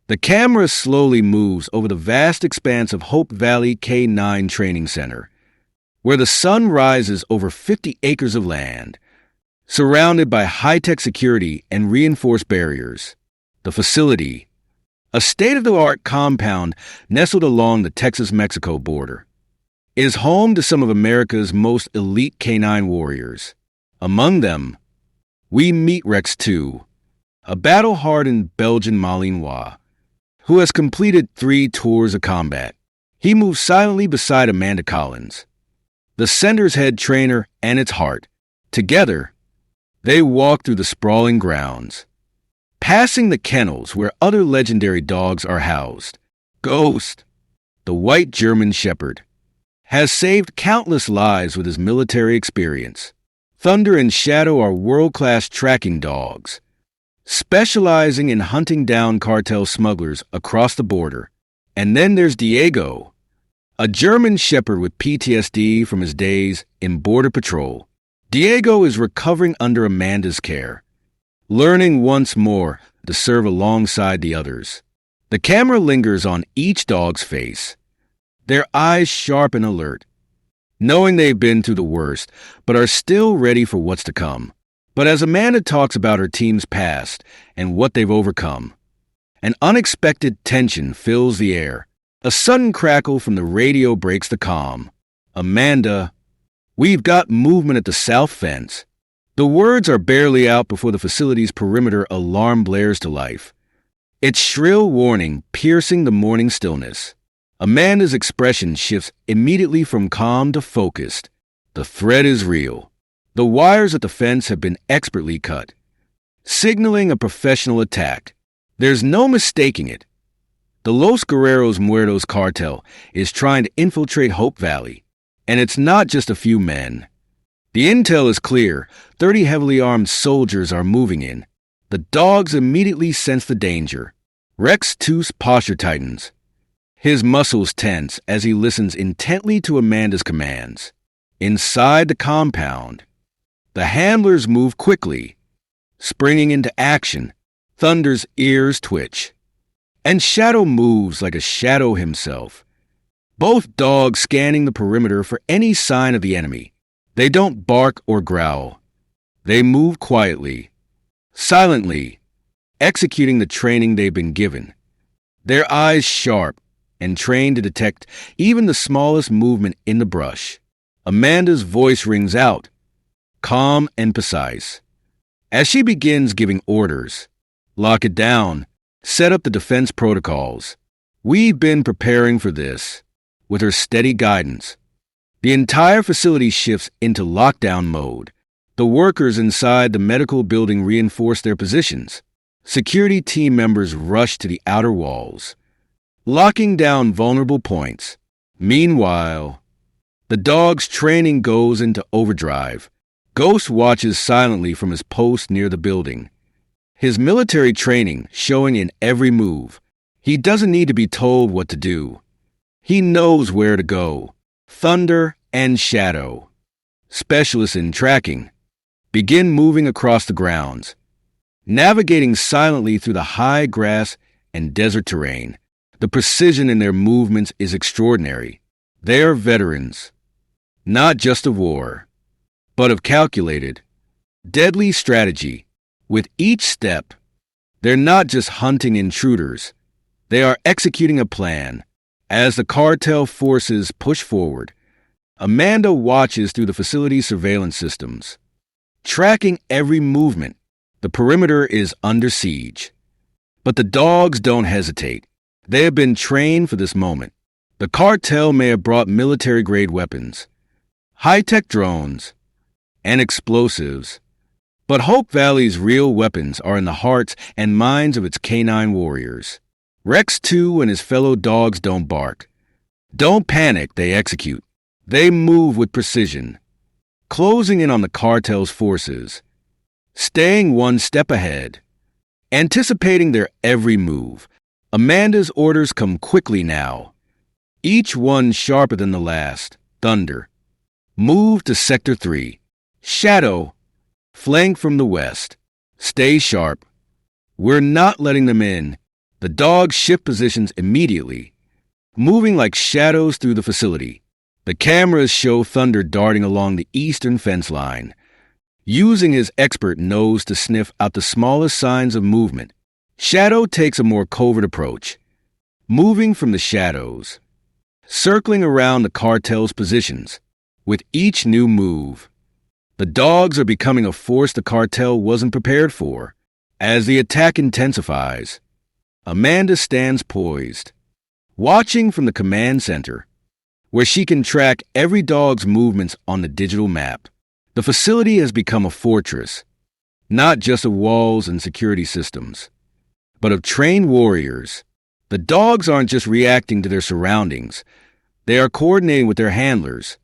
The camera slowly moves over the vast expanse of Hope Valley K-9 Training Center, where the sun rises over 50 acres of land, surrounded by high-tech security and reinforced barriers. The facility, a state-of-the-art compound nestled along the Texas-Mexico border, is home to some of America's most elite canine warriors. Among them, we meet Rex 2, a battle-hardened Belgian Malinois, who has completed 3 tours of combat. He moves silently beside Amanda Collins, the center's head trainer and its heart. Together, they walk through the sprawling grounds, passing the kennels where other legendary dogs are housed. Ghost, the white German shepherd, has saved countless lives with his military experience. Thunder and Shadow are world-class tracking dogs, specializing in hunting down cartel smugglers across the border. And then there's Diego, a German shepherd with PTSD from his days in Border Patrol. Diego is recovering under Amanda's care, learning once more to serve alongside the others. The camera lingers on each dog's face, their eyes sharp and alert, knowing they've been through the worst, but are still ready for what's to come. But as Amanda talks about her team's past and what they've overcome, an unexpected tension fills the air. A sudden crackle from the radio breaks the calm. "Amanda, we've got movement at the south fence." The words are barely out before the facility's perimeter alarm blares to life, its shrill warning piercing the morning stillness. Amanda's expression shifts immediately from calm to focused. The threat is real. The wires at the fence have been expertly cut, signaling a professional attack. There's no mistaking it. The Los Guerreros Muertos cartel is trying to infiltrate Hope Valley, and it's not just a few men. The intel is clear. 30 heavily armed soldiers are moving in. The dogs immediately sense the danger. Rex 2's posture tightens, his muscles tense as he listens intently to Amanda's commands. Inside the compound, the handlers move quickly, springing into action. Thunder's ears twitch, and Shadow moves like a shadow himself, both dogs scanning the perimeter for any sign of the enemy. They don't bark or growl. They move quietly, silently, executing the training they've been given. Their eyes sharp and trained to detect even the smallest movement in the brush. Amanda's voice rings out, calm and precise, as she begins giving orders. Lock it down. Set up the defense protocols. We've been preparing for this. With her steady guidance, the entire facility shifts into lockdown mode. The workers inside the medical building reinforce their positions. Security team members rush to the outer walls, locking down vulnerable points. Meanwhile, the dog's training goes into overdrive. Ghost watches silently from his post near the building, his military training showing in every move. He doesn't need to be told what to do. He knows where to go. Thunder and Shadow, specialists in tracking, begin moving across the grounds, navigating silently through the high grass and desert terrain. The precision in their movements is extraordinary. They are veterans, not just of war, but of calculated, deadly strategy. With each step, they're not just hunting intruders, they are executing a plan. As the cartel forces push forward, Amanda watches through the facility's surveillance systems, tracking every movement. The perimeter is under siege, but the dogs don't hesitate. They have been trained for this moment. The cartel may have brought military-grade weapons, high-tech drones, and explosives, but Hope Valley's real weapons are in the hearts and minds of its canine warriors. Rex 2 and his fellow dogs don't bark. Don't panic, they execute. They move with precision, closing in on the cartel's forces, staying one step ahead, anticipating their every move. Amanda's orders come quickly now, each one sharper than the last. Thunder, move to Sector 3. Shadow, flank from the west. Stay sharp. We're not letting them in. The dogs shift positions immediately, moving like shadows through the facility. The cameras show Thunder darting along the eastern fence line, using his expert nose to sniff out the smallest signs of movement. Shadow takes a more covert approach, moving from the shadows, circling around the cartel's positions. With each new move, the dogs are becoming a force the cartel wasn't prepared for. As the attack intensifies, Amanda stands poised, watching from the command center, where she can track every dog's movements on the digital map. The facility has become a fortress, not just of walls and security systems, but of trained warriors. The dogs aren't just reacting to their surroundings, they are coordinating with their handlers,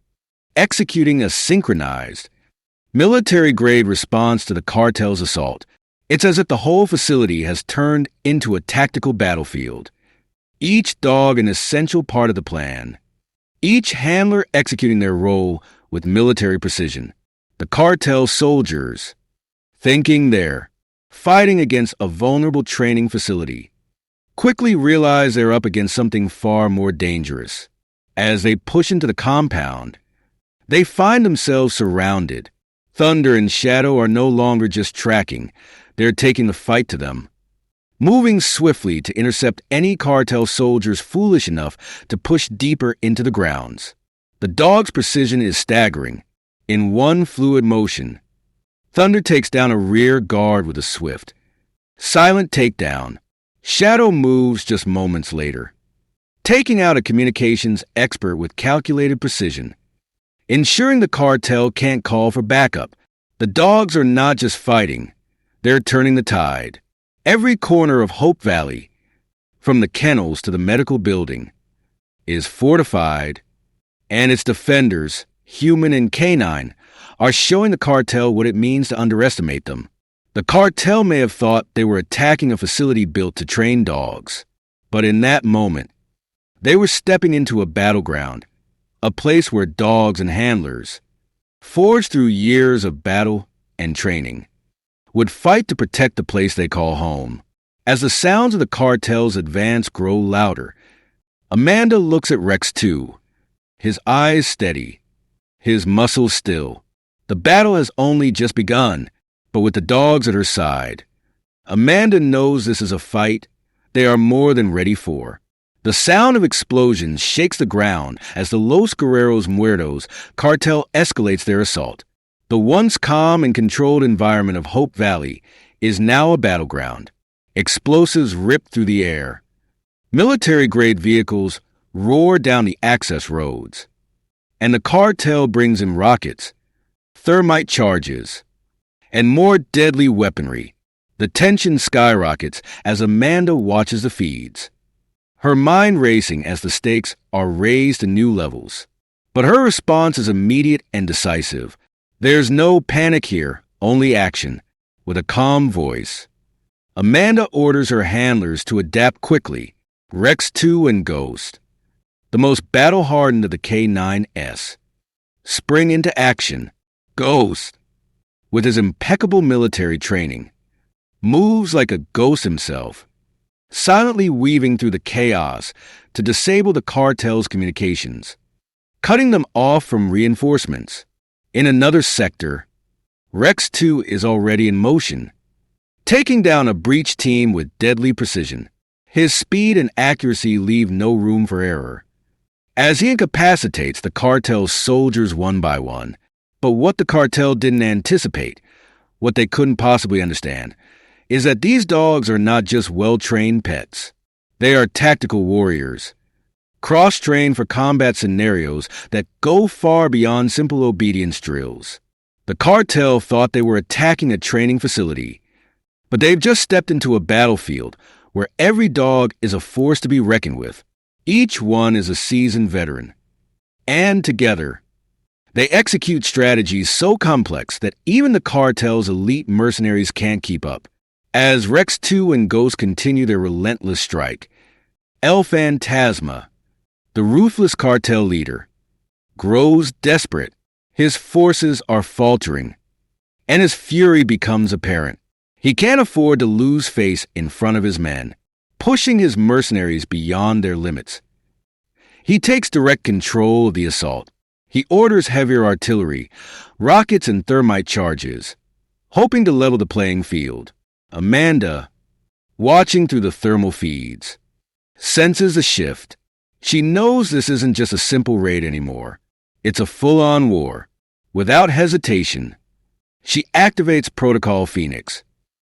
executing a synchronized, military-grade response to the cartel's assault. It's as if the whole facility has turned into a tactical battlefield, each dog an essential part of the plan, each handler executing their role with military precision. The cartel soldiers, thinking they're fighting against a vulnerable training facility, quickly realize they're up against something far more dangerous. As they push into the compound, they find themselves surrounded. Thunder and Shadow are no longer just tracking, they're taking the fight to them, moving swiftly to intercept any cartel soldiers foolish enough to push deeper into the grounds. The dog's precision is staggering. In one fluid motion, Thunder takes down a rear guard with a swift, silent takedown. Shadow moves just moments later, taking out a communications expert with calculated precision, ensuring the cartel can't call for backup. The dogs are not just fighting, they're turning the tide. Every corner of Hope Valley, from the kennels to the medical building, is fortified, and its defenders, human and canine, are showing the cartel what it means to underestimate them. The cartel may have thought they were attacking a facility built to train dogs, but in that moment, they were stepping into a battleground, a place where dogs and handlers, forged through years of battle and training, would fight to protect the place they call home. As the sounds of the cartel's advance grow louder, Amanda looks at Rex 2, his eyes steady, his muscles still. The battle has only just begun, but with the dogs at her side, Amanda knows this is a fight they are more than ready for. The sound of explosions shakes the ground as the Los Guerreros Muertos cartel escalates their assault. The once calm and controlled environment of Hope Valley is now a battleground. Explosives rip through the air. Military-grade vehicles roar down the access roads. And the cartel brings in rockets, thermite charges, and more deadly weaponry. The tension skyrockets as Amanda watches the feeds, her mind racing as the stakes are raised to new levels. But her response is immediate and decisive. There's no panic here, only action. With a calm voice, Amanda orders her handlers to adapt quickly. Rex 2 and Ghost, the most battle-hardened of the K9s, spring into action. Ghost, with his impeccable military training, moves like a ghost himself, silently weaving through the chaos to disable the cartel's communications, cutting them off from reinforcements. In another sector, Rex 2 is already in motion, taking down a breach team with deadly precision. His speed and accuracy leave no room for error, as he incapacitates the cartel's soldiers one by one. But what the cartel didn't anticipate, what they couldn't possibly understand, is that these dogs are not just well-trained pets. They are tactical warriors, cross-trained for combat scenarios that go far beyond simple obedience drills. The cartel thought they were attacking a training facility, but they've just stepped into a battlefield where every dog is a force to be reckoned with. Each one is a seasoned veteran. And together, they execute strategies so complex that even the cartel's elite mercenaries can't keep up. As Rex 2 and Ghost continue their relentless strike, El Fantasma, the ruthless cartel leader, grows desperate. His forces are faltering, and his fury becomes apparent. He can't afford to lose face in front of his men. pushing his mercenaries beyond their limits. He takes direct control of the assault. He orders heavier artillery, rockets and thermite charges, hoping to level the playing field. Amanda, watching through the thermal feeds, senses a shift. She knows this isn't just a simple raid anymore. It's a full-on war. Without hesitation, she activates Protocol Phoenix,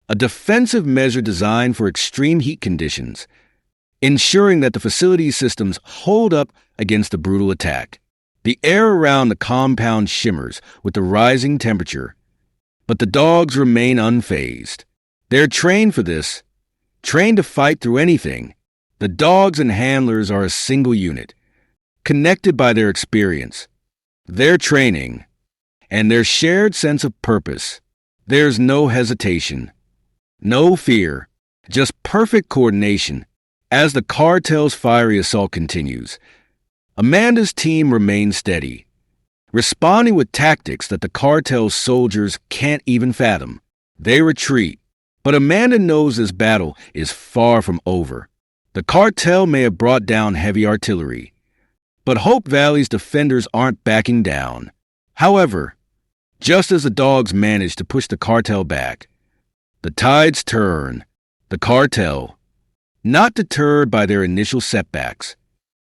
a defensive measure designed for extreme heat conditions, ensuring that the facility's systems hold up against the brutal attack. The air around the compound shimmers with the rising temperature, but the dogs remain unfazed. They're trained for this, trained to fight through anything. The dogs and handlers are a single unit, connected by their experience, their training, and their shared sense of purpose. There's no hesitation, no fear, just perfect coordination. As the cartel's fiery assault continues, Amanda's team remains steady, responding with tactics that the cartel's soldiers can't even fathom. They retreat, but Amanda knows this battle is far from over. The cartel may have brought down heavy artillery, but Hope Valley's defenders aren't backing down. However, just as the dogs manage to push the cartel back, the tides turn. The cartel, not deterred by their initial setbacks,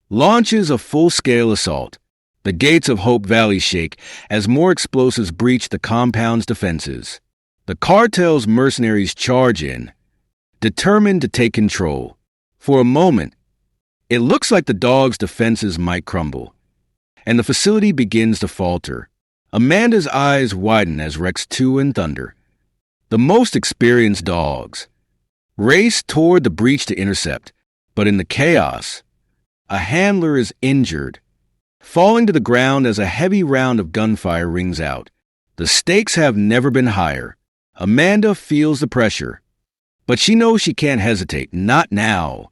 launches a full-scale assault. The gates of Hope Valley shake as more explosives breach the compound's defenses. The cartel's mercenaries charge in, determined to take control. For a moment, it looks like the dogs' defenses might crumble, and the facility begins to falter. Amanda's eyes widen as Rex 2 and Thunder, the most experienced dogs, race toward the breach to intercept, but in the chaos, a handler is injured, falling to the ground as a heavy round of gunfire rings out. The stakes have never been higher. Amanda feels the pressure, but she knows she can't hesitate. Not now.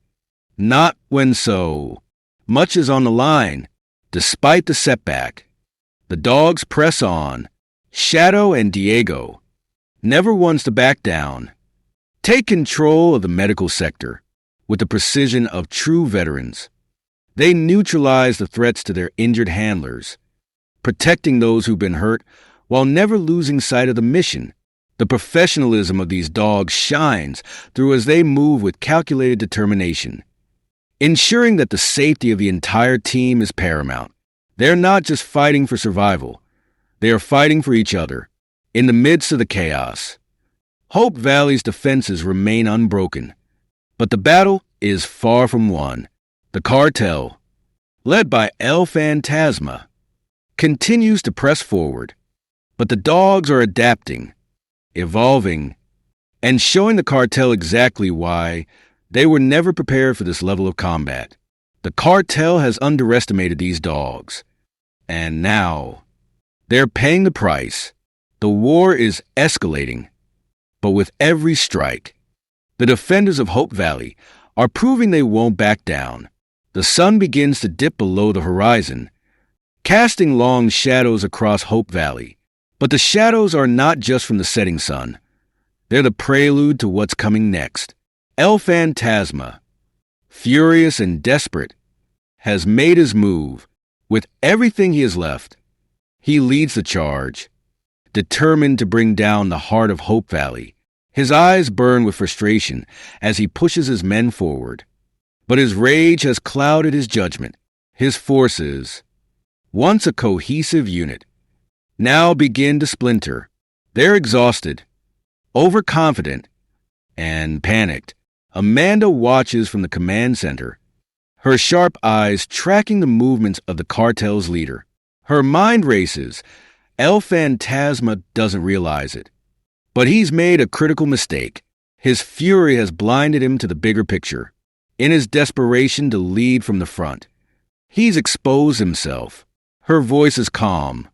Not when so much is on the line. Despite the setback, the dogs press on. Shadow and Diego, never ones to back down, take control of the medical sector with the precision of true veterans. They neutralize the threats to their injured handlers, protecting those who've been hurt while never losing sight of the mission. The professionalism of these dogs shines through as they move with calculated determination, ensuring that the safety of the entire team is paramount. They're not just fighting for survival. They are fighting for each other. In the midst of the chaos, Hope Valley's defenses remain unbroken, but the battle is far from won. The cartel, led by El Fantasma, continues to press forward, but the dogs are adapting, evolving, and showing the cartel exactly why they were never prepared for this level of combat. The cartel has underestimated these dogs, and now they're paying the price. The war is escalating, but with every strike, the defenders of Hope Valley are proving they won't back down. The sun begins to dip below the horizon, casting long shadows across Hope Valley. But the shadows are not just from the setting sun. They're the prelude to what's coming next. El Fantasma, furious and desperate, has made his move. With everything he has left, he leads the charge, determined to bring down the heart of Hope Valley. His eyes burn with frustration as he pushes his men forward. But his rage has clouded his judgment. His forces, once a cohesive unit, now begin to splinter. They're exhausted, overconfident, and panicked. Amanda watches from the command center, her sharp eyes tracking the movements of the cartel's leader. Her mind races. El Fantasma doesn't realize it, but he's made a critical mistake. His fury has blinded him to the bigger picture. In his desperation to lead from the front, he's exposed himself. Her voice is calm,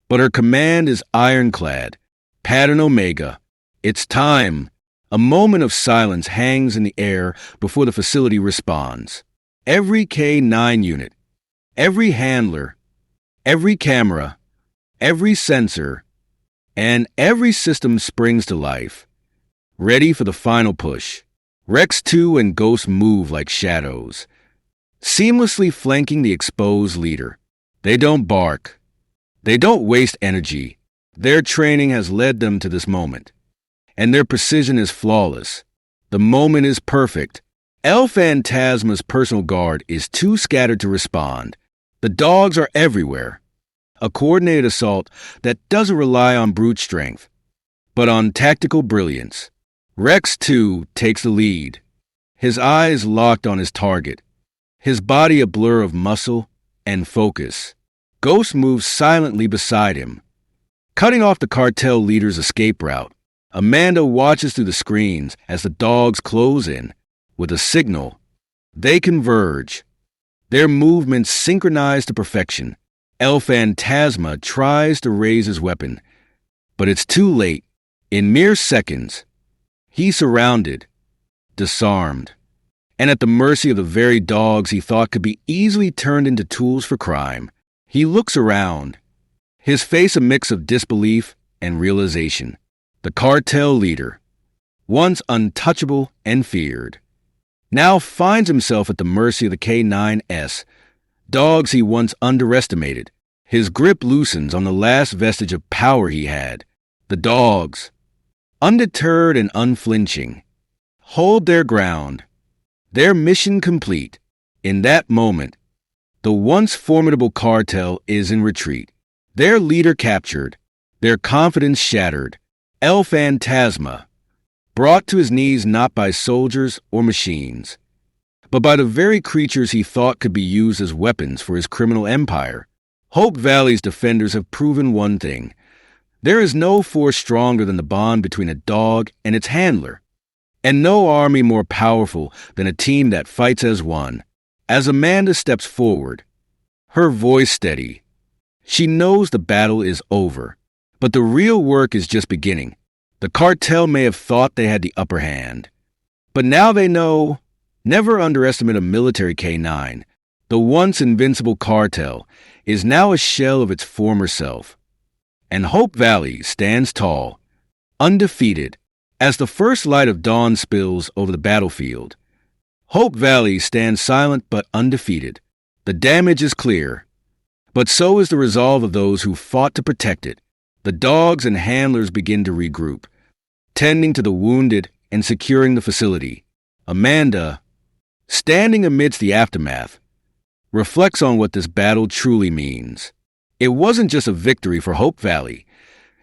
but her command is ironclad. Pattern Omega. It's time. A moment of silence hangs in the air before the facility responds. Every K9 unit, every handler, every camera, every sensor, and every system springs to life, ready for the final push. Rex 2 and Ghost move like shadows, seamlessly flanking the exposed leader. They don't bark. They don't waste energy. Their training has led them to this moment, and their precision is flawless. The moment is perfect. El Fantasma's personal guard is too scattered to respond. The dogs are everywhere. A coordinated assault that doesn't rely on brute strength, but on tactical brilliance. Rex 2 takes the lead, his eyes locked on his target, his body a blur of muscle and focus. Ghost moves silently beside him, cutting off the cartel leader's escape route. Amanda watches through the screens as the dogs close in. With a signal, they converge, their movements synchronized to perfection. El Fantasma tries to raise his weapon, but it's too late. In mere seconds, he's surrounded, disarmed, and at the mercy of the very dogs he thought could be easily turned into tools for crime. He looks around, his face a mix of disbelief and realization. The cartel leader, once untouchable and feared, now finds himself at the mercy of the K9s, dogs he once underestimated. His grip loosens on the last vestige of power he had. The dogs, undeterred and unflinching, hold their ground, their mission complete. In that moment, the once formidable cartel is in retreat, their leader captured, their confidence shattered. El Fantasma, brought to his knees not by soldiers or machines, but by the very creatures he thought could be used as weapons for his criminal empire. Hope Valley's defenders have proven one thing. There is no force stronger than the bond between a dog and its handler, and no army more powerful than a team that fights as one. As Amanda steps forward, her voice steady, she knows the battle is over, but the real work is just beginning. The cartel may have thought they had the upper hand, but now they know. Never underestimate a military K9. The once invincible cartel is now a shell of its former self. And Hope Valley stands tall, undefeated, as the first light of dawn spills over the battlefield. Hope Valley stands silent but undefeated. The damage is clear, but so is the resolve of those who fought to protect it. The dogs and handlers begin to regroup, tending to the wounded and securing the facility. Amanda, standing amidst the aftermath, reflects on what this battle truly means. It wasn't just a victory for Hope Valley.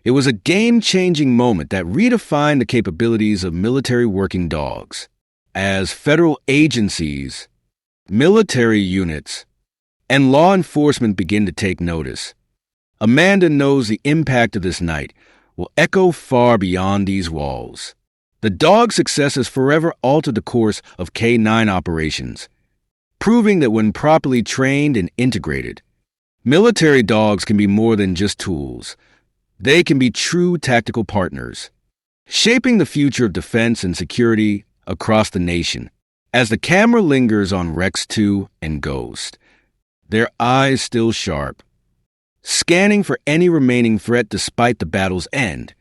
It was a game-changing moment that redefined the capabilities of military working dogs. As federal agencies, military units, and law enforcement begin to take notice, Amanda knows the impact of this night will echo far beyond these walls. The dog's success has forever altered the course of K9 operations, proving that when properly trained and integrated, military dogs can be more than just tools. They can be true tactical partners, shaping the future of defense and security across the nation. As the camera lingers on Rex 2 and Ghost, their eyes still sharp, scanning for any remaining threat despite the battle's end,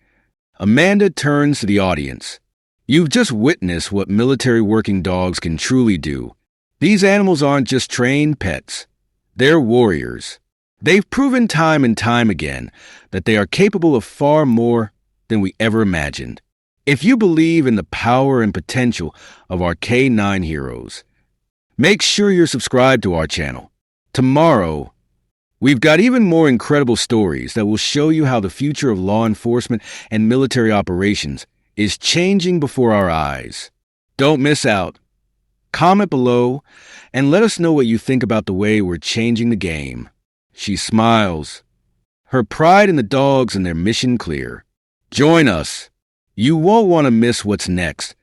Amanda turns to the audience. You've just witnessed what military working dogs can truly do. These animals aren't just trained pets. They're warriors. They've proven time and time again that they are capable of far more than we ever imagined. If you believe in the power and potential of our K9 heroes, make sure you're subscribed to our channel. Tomorrow, we've got even more incredible stories that will show you how the future of law enforcement and military operations is changing before our eyes. Don't miss out. Comment below and let us know what you think about the way we're changing the game. She smiles, her pride in the dogs and their mission clear. Join us. You won't want to miss what's next.